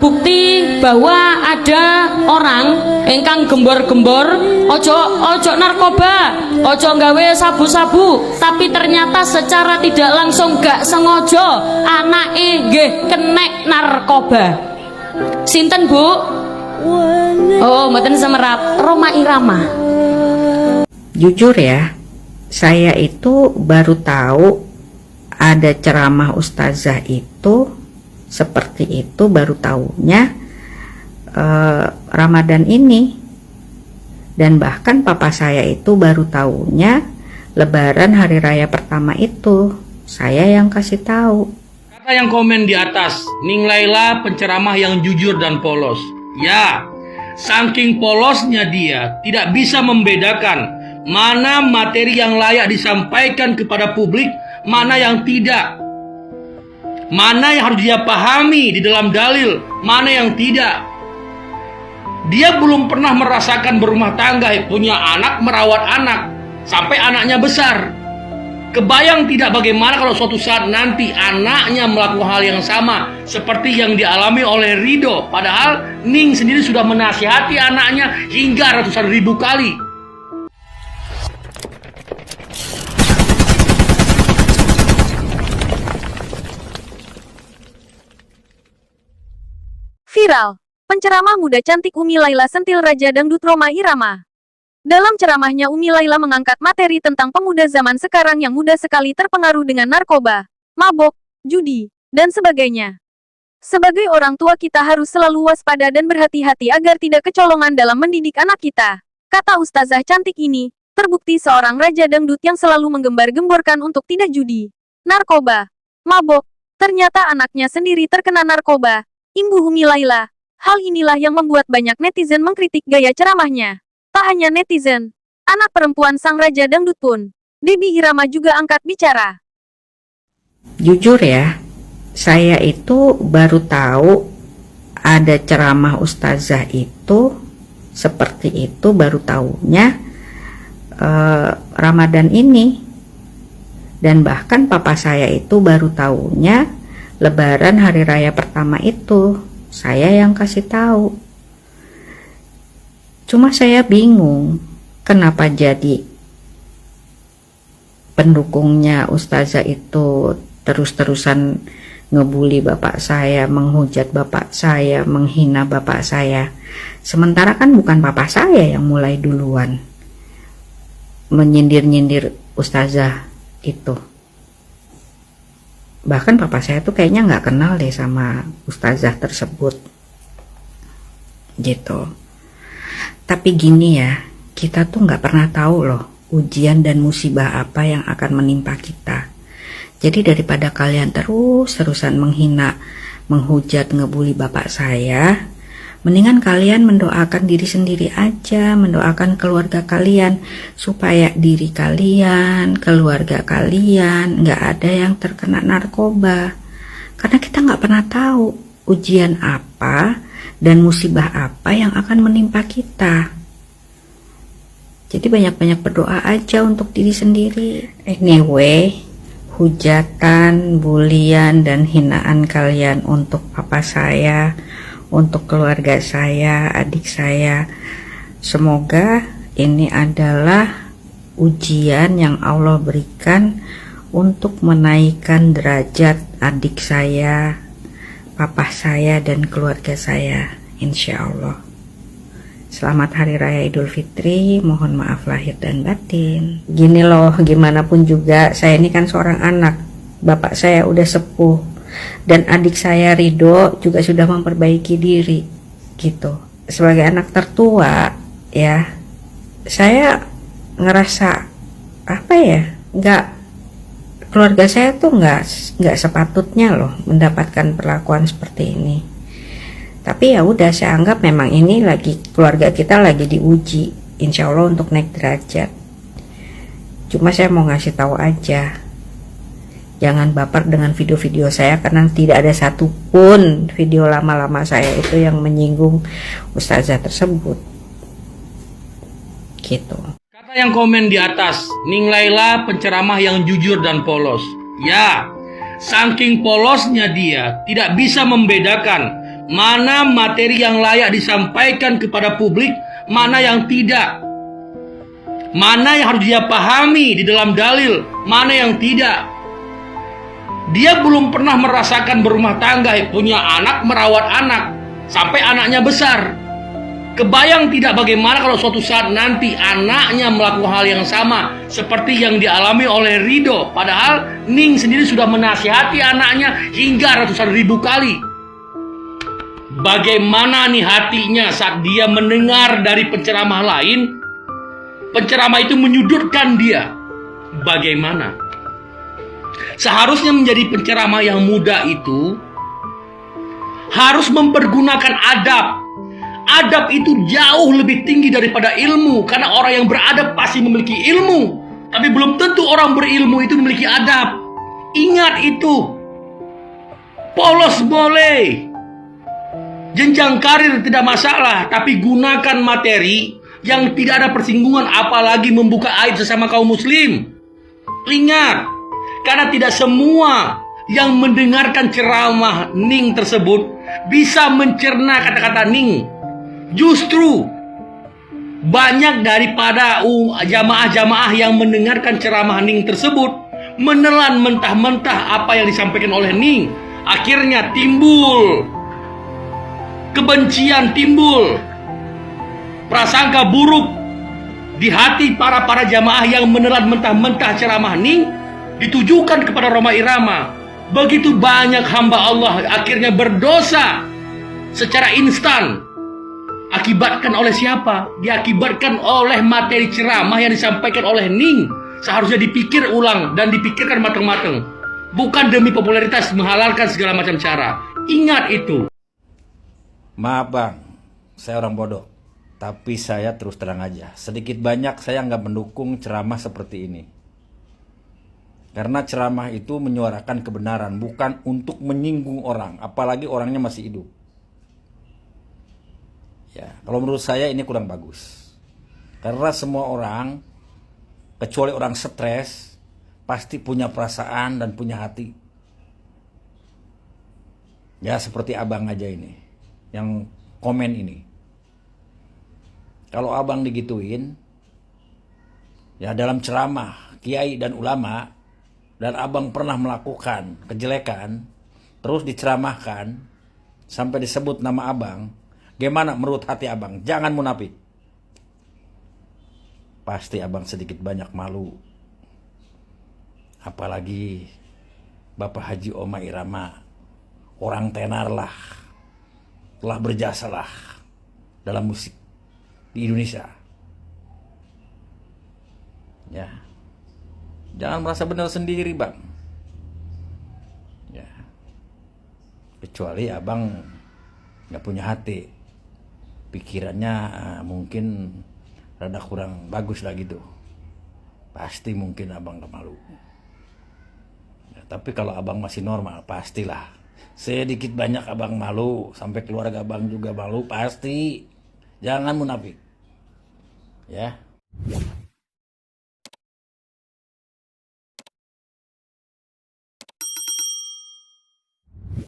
bukti bahwa ada orang ingkang gembor-gembor ojo narkoba, ojo nggawe sabu-sabu, tapi ternyata secara tidak langsung gak sengaja anake nggih kenek narkoba. Sinten, Bu? Oh, mboten semerap, Rhoma Irama. Jujur ya, saya itu baru tahu ada ceramah ustazah itu seperti itu, baru tahunya Ramadan ini. Dan bahkan papa saya itu baru tahunya Lebaran hari raya pertama itu. Saya yang kasih tahu. Kata yang komen di atas, Ning Laila penceramah yang jujur dan polos. Ya, saking polosnya dia tidak bisa membedakan mana materi yang layak disampaikan kepada publik, mana yang tidak. Mana yang harus dia pahami di dalam dalil, mana yang tidak. Dia belum pernah merasakan berumah tangga, punya anak, merawat anak, sampai anaknya besar. Kebayang tidak bagaimana kalau suatu saat nanti anaknya melakukan hal yang sama seperti yang dialami oleh Ridho. Padahal Ning sendiri sudah menasihati anaknya hingga ratusan ribu kali. Viral, penceramah muda cantik Umi Laila sentil Raja Dangdut Rhoma Irama. Dalam ceramahnya Umi Laila mengangkat materi tentang pemuda zaman sekarang yang mudah sekali terpengaruh dengan narkoba, mabok, judi, dan sebagainya. Sebagai orang tua kita harus selalu waspada dan berhati-hati agar tidak kecolongan dalam mendidik anak kita. Kata ustazah cantik ini, terbukti seorang Raja Dangdut yang selalu menggembar-gemborkan untuk tidak judi, narkoba, mabok. Ternyata anaknya sendiri terkena narkoba. Imbuh Umi Laila. Hal inilah yang membuat banyak netizen mengkritik gaya ceramahnya. Tak hanya netizen, anak perempuan sang Raja Dangdut pun, Debbie Irama juga angkat bicara. Jujur ya, saya itu baru tahu ada ceramah ustazah itu seperti itu, baru tahunya Ramadan ini. Dan bahkan papa saya itu baru tahunya Lebaran hari raya pertama itu. Saya yang kasih tahu. Cuma saya bingung kenapa jadi pendukungnya ustazah itu terus-terusan ngebully bapak saya, menghujat bapak saya, menghina bapak saya. Sementara kan bukan bapak saya yang mulai duluan menyindir-nyindir ustazah itu. Bahkan papa saya tuh kayaknya nggak kenal deh sama ustazah tersebut gitu. Tapi gini ya, kita tuh nggak pernah tahu loh ujian dan musibah apa yang akan menimpa kita. Jadi daripada kalian terus-terusan menghina, menghujat, ngebully bapak saya, mendingan kalian mendoakan diri sendiri aja, mendoakan keluarga kalian supaya diri kalian, keluarga kalian nggak ada yang terkena narkoba. Karena kita nggak pernah tahu ujian apa dan musibah apa yang akan menimpa kita. Jadi banyak-banyak berdoa aja untuk diri sendiri. Anyway, hujatan, bulian, dan hinaan kalian untuk papa saya, untuk keluarga saya, adik saya, semoga ini adalah ujian yang Allah berikan untuk menaikkan derajat adik saya, papa saya, dan keluarga saya, insya Allah. Selamat Hari Raya Idul Fitri, mohon maaf lahir dan batin. Gini loh, gimana pun juga saya ini kan seorang anak, bapak saya udah sepuh, dan adik saya Ridho juga sudah memperbaiki diri gitu. Sebagai anak tertua ya, saya ngerasa apa ya, keluarga saya tuh nggak sepatutnya loh mendapatkan perlakuan seperti ini. Tapi ya udah, saya anggap memang ini lagi keluarga kita lagi diuji, insya Allah untuk naik derajat. Cuma saya mau ngasih tahu aja, jangan baper dengan video-video saya karena tidak ada satupun video lama-lama saya itu yang menyinggung ustazah tersebut. Gitu. Kata yang komen di atas, Ning Laila penceramah yang jujur dan polos. Ya, saking polosnya dia tidak bisa membedakan mana materi yang layak disampaikan kepada publik, mana yang tidak. Mana yang harus dia pahami di dalam dalil, mana yang tidak. Dia belum pernah merasakan berumah tangga, punya anak, merawat anak, sampai anaknya besar. Kebayang tidak bagaimana kalau suatu saat nanti anaknya melakukan hal yang sama seperti yang dialami oleh Rido. Padahal Ning sendiri sudah menasihati anaknya hingga ratusan ribu kali. Bagaimana nih hatinya saat dia mendengar dari penceramah lain, penceramah itu menyudutkan dia. Bagaimana? Seharusnya menjadi penceramah yang muda itu harus mempergunakan adab. Adab itu jauh lebih tinggi daripada ilmu, karena orang yang beradab pasti memiliki ilmu, tapi belum tentu orang berilmu itu memiliki adab. Ingat itu. Polos boleh, jenjang karir tidak masalah, tapi gunakan materi yang tidak ada persinggungan, apalagi membuka aib sesama kaum muslim. Ingat, karena tidak semua yang mendengarkan ceramah Ning tersebut bisa mencerna kata-kata Ning. Justru banyak daripada jamaah-jamaah yang mendengarkan ceramah Ning tersebut menelan mentah-mentah apa yang disampaikan oleh Ning. Akhirnya timbul kebencian, timbul prasangka buruk di hati para jamaah yang menelan mentah-mentah ceramah Ning ditujukan kepada Rhoma Irama. Begitu banyak hamba Allah akhirnya berdosa secara instan. Akibatkan oleh siapa? Diakibatkan oleh materi ceramah yang disampaikan oleh Ning. Seharusnya dipikir ulang dan dipikirkan matang-matang. Bukan demi popularitas menghalalkan segala macam cara. Ingat itu. Maaf bang, saya orang bodoh. Tapi saya terus terang aja, sedikit banyak saya nggak mendukung ceramah seperti ini. Karena ceramah itu menyuarakan kebenaran, bukan untuk menyinggung orang, apalagi orangnya masih hidup. Ya, kalau menurut saya ini kurang bagus. Karena semua orang, kecuali orang stres, pasti punya perasaan dan punya hati. Ya, seperti abang aja ini, yang komen ini. Kalau abang digituin, ya dalam ceramah, kiai dan ulama, dan abang pernah melakukan kejelekan, terus diceramahkan, sampai disebut nama abang, gimana menurut hati abang? Jangan munafik. Pasti abang sedikit banyak malu. Apalagi Bapak Haji Rhoma Irama, orang tenar lah, telah berjasa lah dalam musik di Indonesia. Ya, jangan merasa benar sendiri bang. Ya, kecuali abang nggak punya hati, pikirannya mungkin rada kurang bagus lah gitu. Pasti mungkin abang gak malu. Ya, tapi kalau abang masih normal, pastilah sedikit banyak abang malu, sampai keluarga abang juga malu pasti. Jangan munafik. Ya.